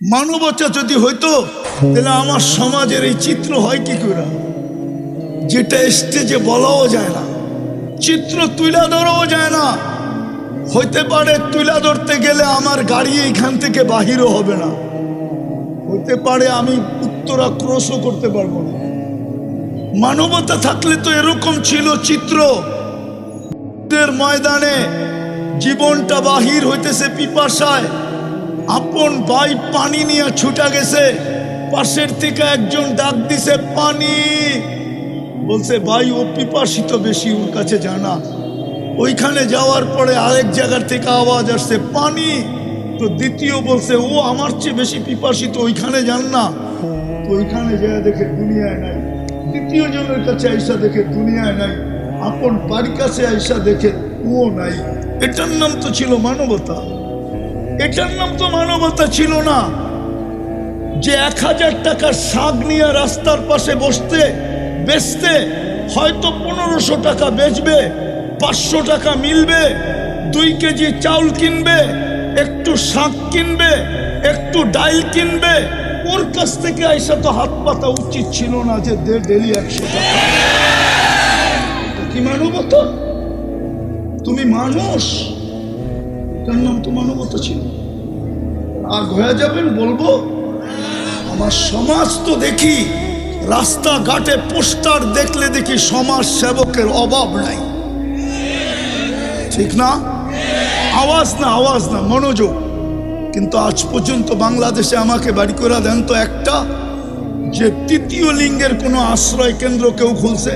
মানবতা যদি হইতো তাহলে আমার সমাজের এই চিত্র হয় কি করে, যেটা স্টেজে বলাও যায় না, চিত্র তুলে ধরাও যায় না। হইতে পারে তুলে ধরতে গেলে আমার গাড়ি এইখান থেকে বাহিরও হবে না, হইতে পারে আমি উত্তরা ক্রসও করতে পারবো না। মানবতা থাকলে তো এরকম ছিল চিত্র, ময়দানে জীবনটা বাহির হইতেছে পিপাসায়, আপন ভাই পানি নিয়ে ছুটা গেছে, পাশের থেকে একজন ডাক দিছে পানি, বলছে ভাই ও পিপাসিত বেশি, ওর কাছে জানা। ওইখানে যাওয়ার পরে আরেক জায়গার থেকে আওয়াজ আসছে পানি, তো দ্বিতীয় বলছে ও আমার চেয়ে বেশি পিপাসিত, ওইখানে যান না। তো ওইখানে যায় দেখে দুনিয়ায় নাই, তৃতীয় জনের কাছে আইসা দেখে দুনিয়ায় নাই, আপন বাড়ির কাছে আইসা দেখে ও নাই। এটার নাম তো ছিল মানবতা, এটার নাম তো মানবতা ছিল না। যে 1000 টাকার শাক নিয়ে রাস্তার পাশে বসতে বেচতে হয়তো 1500 টাকা বেচবে, 500 টাকা মিলবে, 2 কেজি চাউল কিনবে, একটু শাক কিনবে, একটু ডাইল কিনবে, ওর কাছ থেকে আইসা তো হাত পাতা উচিত ছিল না যে ডেলি 100 টাকা। কি মানবতা? তুমি মানুষ, তার নাম তো মানবতা ছিল। রাগ হয়ে যাবেন বলবো, আমার সমাজ তো দেখি রাস্তাঘাটে পোস্টার দেখলে দেখি সমাজ সেবকের অভাব নাই, ঠিক না? আওয়াজ না, আওয়াজ না, মনোযোগ। কিন্তু আজ পর্যন্ত বাংলাদেশে আমাকে বাড়ি করে দেন তো একটা, যে তৃতীয় লিঙ্গের কোনো আশ্রয় কেন্দ্র কেউ খুলছে?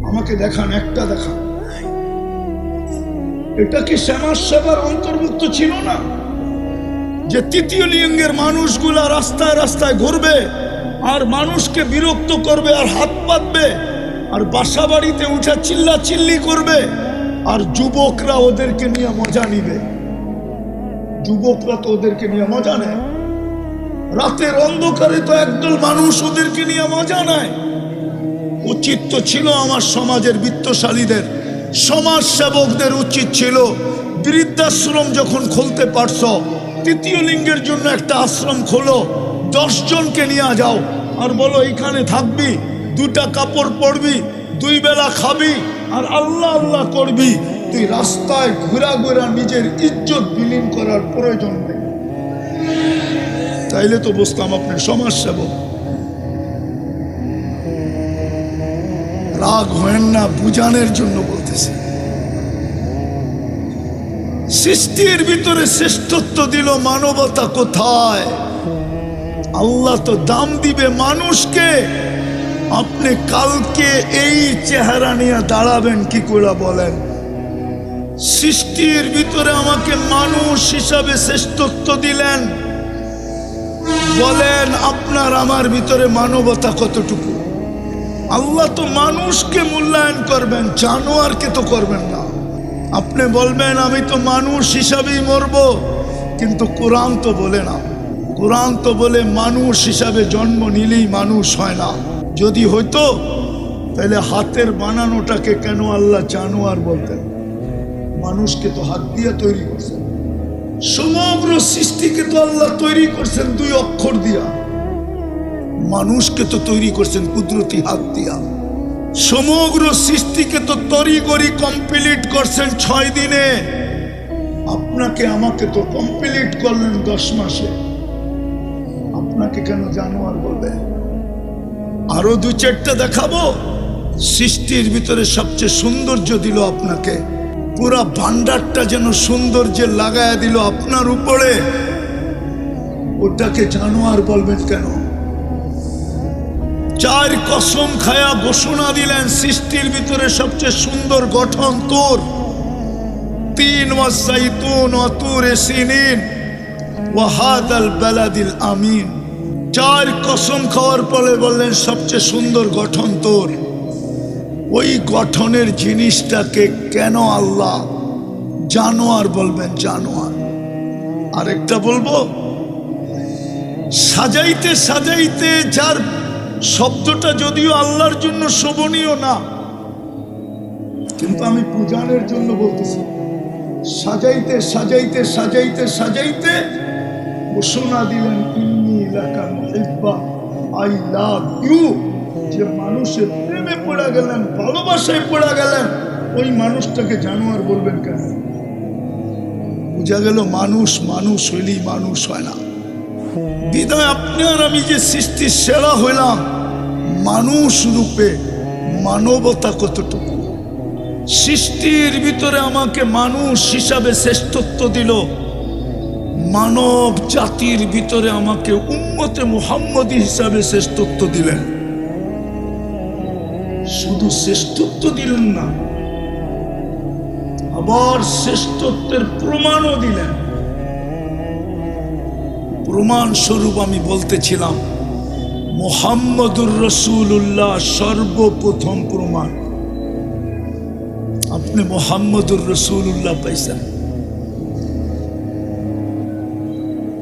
আমাকে দেখান, একটা দেখান। এটা কি সমাজ সেবার অন্তর্ভুক্ত ছিল না? যে তৃতীয় লিঙ্গের মানুষগুলা রাস্তায় রাস্তায় ঘুরবে আর মানুষকে বিরক্ত করবে আর হাত পাতবে আর বাসা বাড়িতে উঠে চিল্লা চিল্লি করবে, আর যুবকরা ওদেরকে নিয়ে মজা নিবে। যুবকরা তো ওদেরকে নিয়ে মজা নেয়, রাতের অন্ধকারে তো একদল মানুষ ওদেরকে নিয়ে মজা নেয়। উচিত তো ছিল আমার সমাজের বিত্তশালীদের, সমাজ সেবকদের উচিত ছিল বৃদ্ধাশ্রম যখন খুলতে পারছ, তৃতীয় লিঙ্গের জন্য একটা আশ্রম খোলো, 10 জনকে নিয়ে যাও আর বলো এইখানে থাকবি, 2টা কাপড় পরবি, 2 বেলা খাবি আর আল্লাহ আল্লাহ করবি। তুই রাস্তায় ঘুরা ঘুরা নিজের ইজ্জত বিলীন করার প্রয়োজন নেই। তাইলে তো বুঝতাম আপনি সমাজ সেবক। রাগ হয় না, বুঝানোর জন্য বলতেছি। সৃষ্টির ভিতরে শ্রেষ্ঠত্ব দিল, মানবতা কোথায়? আল্লাহ তো দাম দিবে মানুষকে। আপনি কালকে এই চেহারা নিয়ে দাঁড়াবেন কি করে বলেন? সৃষ্টির ভিতরে আমাকে মানুষ হিসাবে শ্রেষ্ঠত্ব দিলেন, বলেন আপনার আমার ভিতরে মানবতা কতটুকু? আল্লাহ তো মানুষকে মূল্যায়ন করবেন, জানোয়ারকে তো করবেন না। আপনি বলবেন আমি তো মানুষ হিসাবেই মরব, কিন্তু কোরআন তো বলে না। কোরআন তো বলে মানুষ হিসাবে জন্ম নিলেই মানুষ হয় না। যদি হইতো তাহলে হাতের বানানোটাকে কেন আল্লাহ জানোয়ার বলতেন? মানুষকে তো হাত দিয়ে তৈরি করছেন, সমগ্র সৃষ্টিকে তো আল্লাহ তৈরি করছেন 2 অক্ষর দিয়া। মানুষকে তো তৈরি করছেন কুদরতি হাত দিয়া। সমগ্র সৃষ্টিকে তো তরিগরি কমপ্লিট করছেন 6 দিনে। আপনাকে আমাকে তো কমপ্লিট করলেন 10 মাসে। আপনাকে কেন জানোয়ার বলবে? আরো 2-4টা দেখাবো। সৃষ্টির ভিতরে সবচেয়ে সৌন্দর্য দিল আপনাকে, পুরা ভান্ডারটা যেন সৌন্দর্যে লাগায়া দিল আপনার উপরে, ওটাকে জানোয়ার বলবেন কেন? 4 কসম খায়া ঘোষণা দিলেন সৃষ্টির ভিতরে সবচেয়ে সুন্দর গঠন তোর। 3 ওয়াসাইতুন ওয়া তুরে সিনিন ওয়া হাদাল বালাদিল আমিন। 4 কসম খাওয়ার পরে বললেন সবচেয়ে সুন্দর গঠন তোর। ওই গঠনের জিনিসটাকে কেন আল্লাহ জানোয়ার বলবেন? জানোয়ার। আরেকটা বলবো, সাজাইতে সাজাইতে, যার শব্দটা যদিও আল্লাহর জন্য শোভনীয় না, কিন্তু আমি পূজানের জন্য বলতেছি, সাজাইতে সাজাইতে সাজাইতে সাজাইতে ঘোষণা দিলেন ইন্নী লাকা মুহিব্বা, আই লাভ ইউ। যে মানুষের প্রেমে পড়ে গেলেন, ভালোবাসায় পড়ে গেলেন, ওই মানুষটাকে জানোয়ার বলবেন কেন? বুঝা গেল মানুষ মানুষ হইলেই মানুষ হয় না। বিদায় আপনি আর আমি যে সৃষ্টির সেরা হইলাম মানুষ রূপে, মানবতা কতটুকু? সৃষ্টির ভিতরে আমাকে মানুষ হিসাবে শ্রেষ্ঠত্ব দিল, মানব জাতির ভিতরে আমাকে উম্মতে মুহাম্মদী হিসাবে শ্রেষ্ঠত্ব দিলেন। শুধু শ্রেষ্ঠত্ব দিলেন না, আবার শ্রেষ্ঠত্বের প্রমাণও দিলেন। প্রমাণ স্বরূপ আমি বলতেছিলাম মুহাম্মদুর রাসূলুল্লাহ সর্বপ্রথম প্রমাণ। আপনি মুহাম্মদুর রাসূলুল্লাহ পাইছেন।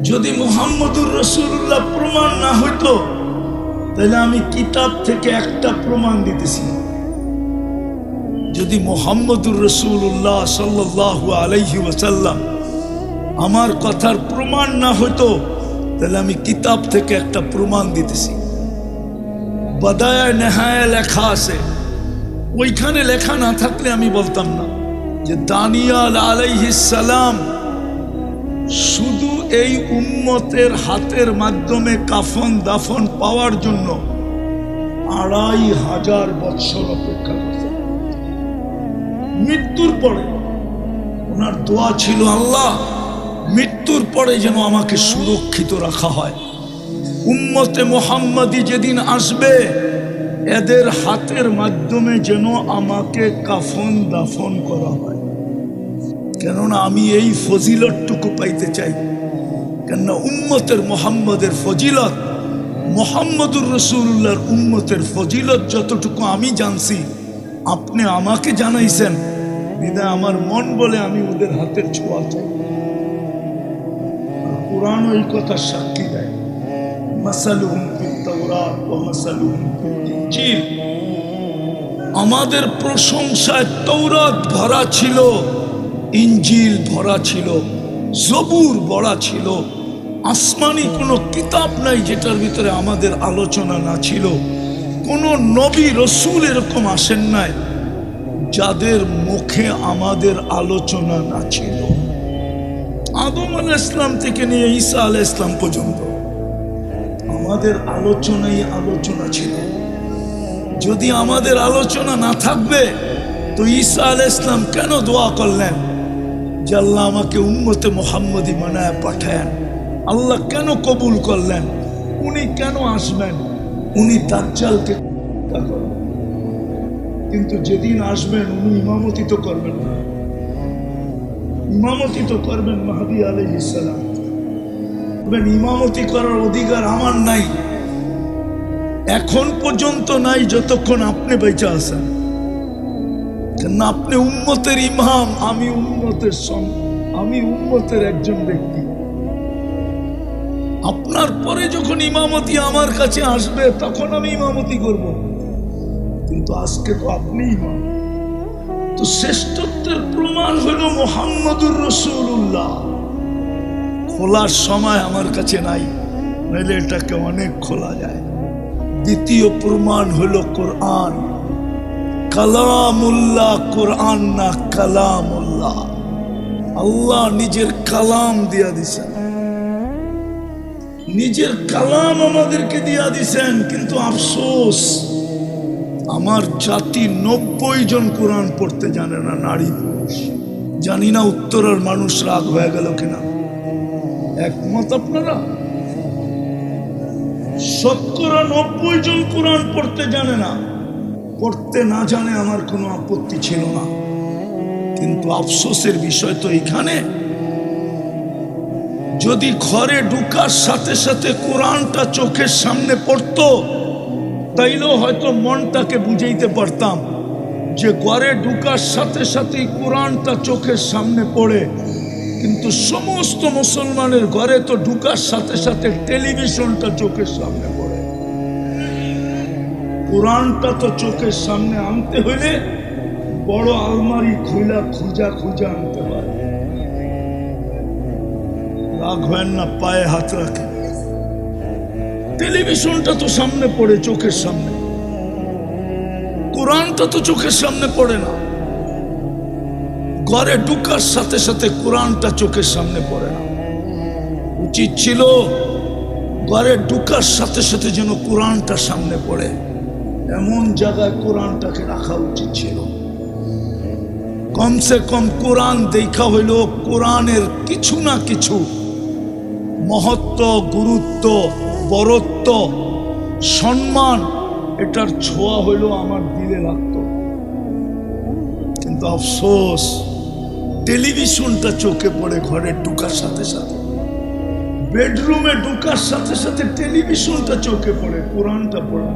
যদি মুহাম্মদুর রাসূলুল্লাহ প্রমাণ না হইতো তাহলে আমি কিতাব থেকে একটা প্রমাণ দিতেছি। যদি মুহাম্মদুর রাসূলুল্লাহ সাল্লাল্লাহু আলাইহি ওয়াসাল্লাম আমার কথার প্রমাণ না হইতো তাহলে আমি কিতাব থেকে একটা প্রমাণ দিতেছি। বাদায়া নেহায়া লেখা আছে, ওইখানে লেখা না থাকলে আমি বলতাম না যে দানিয়াল আলাইহিস সালাম শুধু এই উম্মতের হাতের মাধ্যমে কাফন দাফন পাওয়ার জন্য 2500 বছর অপেক্ষা করতেন। মৃত্যুর পরে ওনার দোয়া ছিল, আল্লাহ মৃত্যুর পরে যেন আমাকে সুরক্ষিত রাখা হয়। উম্মতে মুহাম্মাদি যেদিন আসবে এদের হাতের মাধ্যমে যেন আমাকে কাফন দাফন করা হয়, কেননা আমি এই ফজিলতটুকু পাইতে চাই। কেননা উম্মতের মুহাম্মদের ফজিলত, মুহাম্মদুর রাসূলুল্লাহর উম্মতের ফজিলত যতটুকু আমি জানছি আপনি আমাকে জানাইছেন, বিধায় আমার মন বলে আমি ওদের হাতের ছোঁয়া চাই। কুরআন এই কথা সাক্ষী দেয়, মাসালুহুম ফিত তাওরাত ওয়া মাসালুহুম ফিল ইনজিল। আমাদের প্রশংসায় তৌরাত ভরা ছিল, ইনজিল ভরা ছিল, জবুর ভরা ছিল। আসমানি কোনো কিতাব নাই যেটার ভিতরে আমাদের আলোচনা না ছিল। কোনো নবী রসুল এরকম আসেন নাই যাদের মুখে আমাদের আলোচনা না ছিল। আদম আলাইহিস সালাম থেকে নিয়ে ঈসা আলাইহিস সালাম পর্যন্ত আমাদের আলোচনাই আলোচনা ছিল। যদি আমাদের আলোচনা না থাকবে তো ঈসা আলাইহিস সালাম কেন দোয়া করলেন যে আল্লাহ আমাকে উম্মতে মুহাম্মদী বানায় পাঠায়েন? আল্লাহ কেন কবুল করলেন? উনি কেন আসবেন? উনি দাজ্জালকে করবেন, কিন্তু যেদিন আসবেন উনি ইমামতি তো করবেন না। ইমামতি তো করবেন মাহদী আলাইহিস সালাম। ইমামতি করার অধিকার আমার নাই, এখন পর্যন্ত নাই যতক্ষণ আপনি বেঁচে আছেন। কেন আপনি উম্মতের ইমাম, আমি উম্মতের একজন ব্যক্তি। আপনার পরে যখন ইমামতি আমার কাছে আসবে তখন আমি ইমামতি করব, কিন্তু আজকে তো আপনি ইমাম। তো শ্রেষ্ঠত্বের প্রমাণ হলো মুহাম্মদুর রাসূলুল্লাহ। খোলার সময় আমার কাছে নাই, নাহলে এটাকে অনেক খোলা যায়। দ্বিতীয় প্রমাণ হলো কোরআন, কালামুল্লাহ। কোরআন না কালামুল্লাহ, আল্লাহ নিজের কালাম দিয়া দিছেন, নিজের কালাম আমাদেরকে দিয়া দিছেন। কিন্তু আফসোস আমার জাতি 90 জন কোরআন পড়তে জানে না, নারী পুরুষ। জানি না উত্তরের মানুষ রাগ হয়ে গেল কিনা, একমত আপনারা? 90 জন কোরআন পড়তে জানে না। পড়তে না জানে আমার কোনো আপত্তি ছিল না, কিন্তু আফসোসের বিষয় তো এইখানে, যদি ঘরে ঢুকার সাথে সাথে কোরআনটা চোখের সামনে পড়তো তাইলেও হয়তো মনটাকে বুঝাইতে পারতাম যে ঘরে ঢুকার সাথে সাথে কোরআনটা চোখের সামনে পড়ে। কিন্তু সমস্ত মুসলমানের ঘরে তো ঢুকার সাথে সাথে টেলিভিশনটা চোখের সামনে পড়ে। কোরআনটা তো চোখের সামনে আনতে হইলে বড় আলমারি খুঁজা আনতে পারে। রাগ হয় না, পায়ে হাত রাখে। টেলিভিশনটা তো সামনে পড়ে, চোখের সামনে। কোরআনটা তো চোখের সামনে পড়ে না। ঘরে ঢুকার সাথে সাথে কোরআনটা চোখের সামনে পড়ে না। উচিত ছিল ঘরে ঢুকার সাথে সাথে যেন কোরআনটা সামনে পড়ে, এমন জায়গায় কোরআনটাকে রাখা উচিত ছিল। কমসে কম কোরআন দেখা হইল কোরআনের কিছু না কিছু মহত্ব, গুরুত্ব, বরত্ব, সম্মান, এটার ছোঁয়া হইল আমার দিলে লাগতো। কিন্তু আফসোস, টেলিভিশনটা চোখে পড়ে ঘরে ঢুকার সাথে সাথে, বেডরুমে ঢুকার সাথে সাথে টেলিভিশনটা চোখে পড়ে, কোরআনটা পড়ে।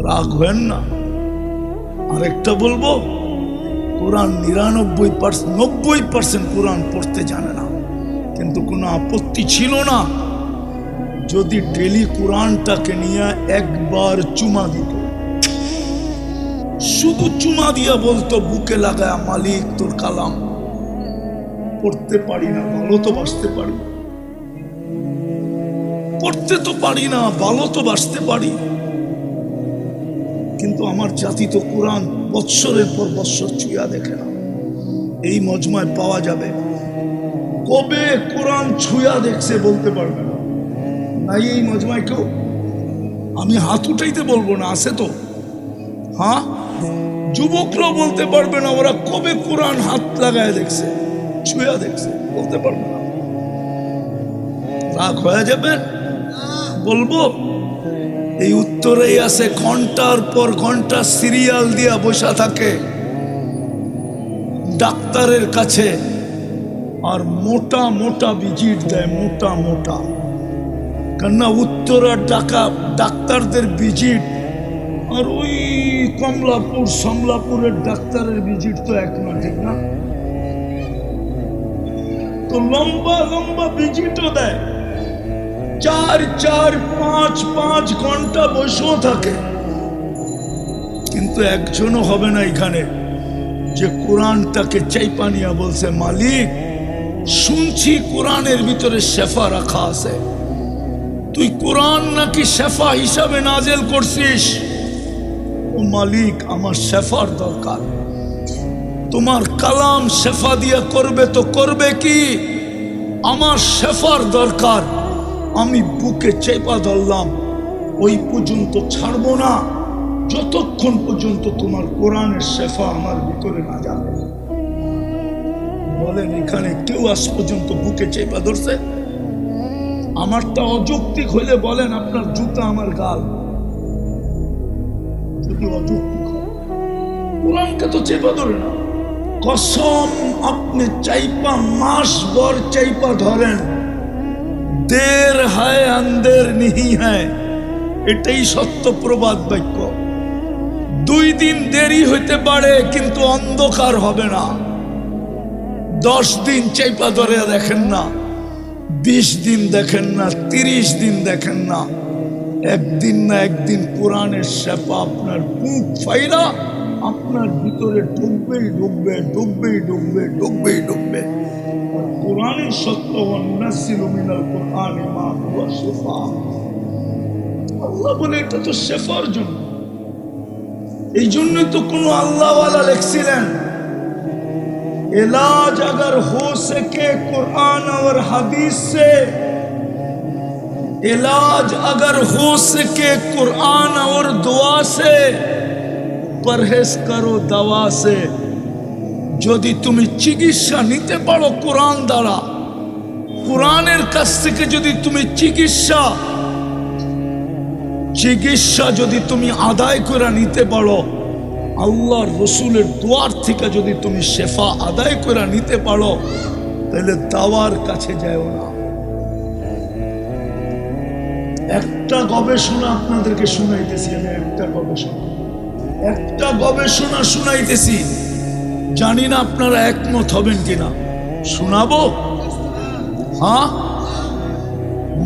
রাগ হেন না। আরেকটা বলবো, কোরআন 90% কোরআন পড়তে জানে না, কিন্তু কোনো আপত্তি ছিল না যদি ডেলি কোরআনটাকে নিয়ে একবার চুমা দিত। শুধু চুমা দিয়া বলতো বুকে লাগায়, মালিক তোর কালাম। পড়তে পারি না, ভালো তো বাসতে পারি। পড়তে তো পারি না, ভালো তো বাসতে পারি, কিন্তু আমার জাতি তো কোরআন বৎসরের পর বৎসর ছুঁয়া দেখে না। এই মজমায় পাওয়া যাবে কবে কোরআন ছুঁয়া দেখছে বলতে পারবে না। নাই এই মজমায় কেউ? আমি হাত উঠাইতে বলবো না, আছে তো? হ্যাঁ, যুবকরাও বলতে পারবে না ওরা কবে কোরআন হাত লাগায় দেখছে, ছুঁয়া দেখছে, বলতে পারবে না। রাগ হয়ে যাবে? বলবো এই উত্তরেই আছে, ঘন্টার পর ঘন্টা সিরিয়াল দিয়া বসা থাকে ডাক্তারের কাছে, আর মোটা মোটা ভিজিট দেয়, মোটা মোটা। কেননা উত্তরার ডাক্তারদের ভিজিট আর ওই কমলাপুর সমলাপুরের ডাক্তারের ভিজিট তো এক না, ঠিক না? তো লম্বা লম্বা ভিজিটও দেয়, 4, 5 ঘন্টা বসেও থাকে, কিন্তু একজনও হবে না এখানে যে কোরআনটাকে চাইপা নিয়া বলছে, মালিক শুনছি কোরআনের ভিতরে শেফা রাখা আছে, তুই কোরআন নাকি শেফা হিসাবে নাজেল করছিস। ও মালিক, আমার শেফার দরকার। তোমার কালাম শেফা দিয়া করবে তো করবে কি, আমার শেফার দরকার। আমি বুকে চেপা ধরলাম, ওই পর্যন্ত ছাড়বো না যতক্ষণ পর্যন্ত তোমার কোরআনের শেফা আমার ভিতরে না যাবে। বলেন এখানে কেউ আজ পর্যন্ত বুকে চেপা ধরছে? আমারটা অযৌক্তিক হইলে বলেন আপনার জুতা আমার গাল, যদি অযৌক্তিক হয়। কোরআনকে তো চেপা ধরে না। কসম, আপনি চাইপা মাস ভর চাইপা ধরেন, দের হায় আন্দের নিহি হ্যায়, এটাই সত্য প্রবাদ বাক্য। 2 দিন দেরি হইতে পারে কিন্তু অন্ধকার হবে না। 10 দিন চাইপা ধরে দেখেন না, 20 দিন দেখেন না, 30 দিন দেখেন না, একদিন না একদিন কোরআনের শেফা আপনার বুক ফাইলা আপনার ভিতরে ডুববেই ডুববে, ডুববেই ডুববে, ডুববেই ডুববে। কোরআনের সত্য, নাসিলু মিনাল কুরআনি মা হুয়া শিফা। আল্লাহ বলে এটা তো শেফার জন্য। এই জন্য তো কোন আল্লাহওয়ালা লিখছিলেন, इलाज अगर हो सके कुरान और हदीस से, इलाज अगर हो सके कुरान और दुआ से, परहेज करो दवा से। যদি তুমি চিকিৎসা নিতে পারো কোরআন দ্বারা, কোরআনের কাছ থেকে যদি তুমি চিকিৎসা যদি তুমি আদায় করে নিতে পারো, আল্লাহর রসুলের দোয়ার থেকে যদি তুমি শেফা আদায় করে নিতে পারো, তাহলে দাওয়ার কাছে যাও না। একটা গবেষণা আপনাদেরকে শুনাইতেছি, আমি একটা গবেষণা শুনাইতেছি, জানি না আপনারা একমত হবেন কিনা। শোনাবো? হ্যাঁ,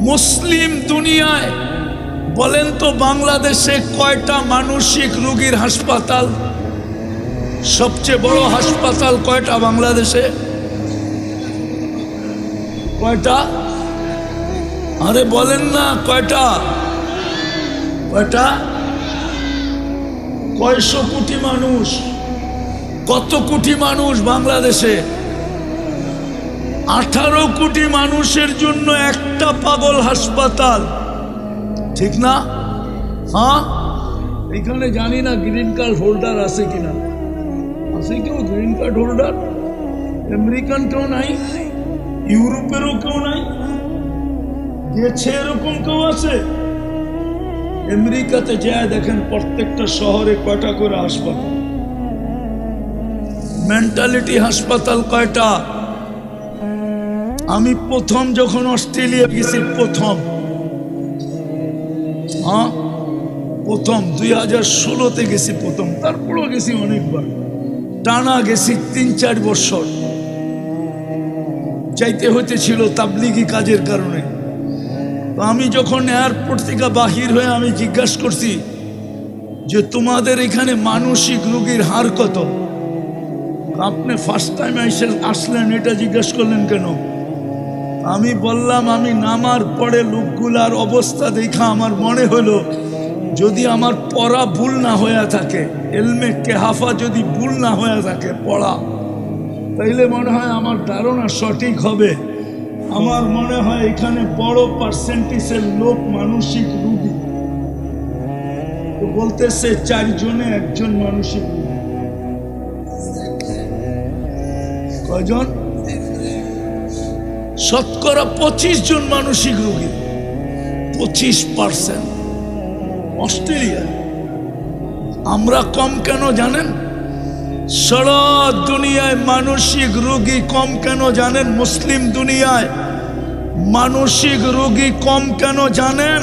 মুসলিম দুনিয়ায় বলেন তো বাংলাদেশে কয়টা মানসিক রোগীর হাসপাতাল? সবচেয়ে বড় হাসপাতাল কয়টা বাংলাদেশে? কয়টা? আরে বলেন না কয়টা? কয়টা? কয়শো কোটি মানুষ? কত কোটি মানুষ বাংলাদেশে? 18 কোটি মানুষের জন্য একটা পাগল হাসপাতাল, ঠিক না? হ্যাঁ, এখানে জানি না গ্রিন কার্ড হোল্ডার আছে কিনা। আছে কেউ গ্রিন কার্ড হোল্ডার? আমেরিকান কেউ নাই? ইউরোপেরও কেউ নাই? গেছে এরকম কেউ আছে? আমেরিকাতে যায় দেখেন প্রত্যেকটা শহরে কয়টা করে হাসপাতাল, মেন্টালিটি হাসপাতাল কয়টা? আমি প্রথম যখন অস্ট্রেলিয়া গেছি, প্রথম 2016-তে গেছি প্রথম, তারপরেও গেছি অনেকবার, টানা গেছি 3-4 বছর। চাইতে হইতেছিল তাবলিগি কাজের কারণে। তো আমি যখন এয়ারপোর্ট থেকে বাহির হয়ে আমি জিজ্ঞাসা করছি যে তোমাদের এখানে মানসিক রোগীর হার কত? আপনি ফার্স্ট টাইম আসলেন, এটা জিজ্ঞাসা করলেন কেন? আমি বললাম আমি নামার পরে লোকগুলার অবস্থা দেখা আমার মনে হলো যদি আমার পড়া ভুল না হয়ে থাকে, হেলমেটকে হাফা যদি ভুল না হয়ে থাকে পড়া, তাইলে মনে হয় আমার ধারণা সঠিক হবে। আমার মনে হয় এখানে বড় পার্সেন্টেজের লোক মানসিক রোগী। তো বলতেছে 4 জনে 1 জন মানসিক রোগী। কয়জন? শতকরা 25 জন মানসিক রোগী, 25%। অস্ট্রেলিয়া আমরা কম কেন জানেন? সারা দুনিয়ায় মানসিক রোগী কম কেন জানেন? মুসলিম দুনিয়ায় মানসিক রোগী কম কেন জানেন?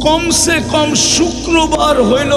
কমসে কম শুক্রবার হইল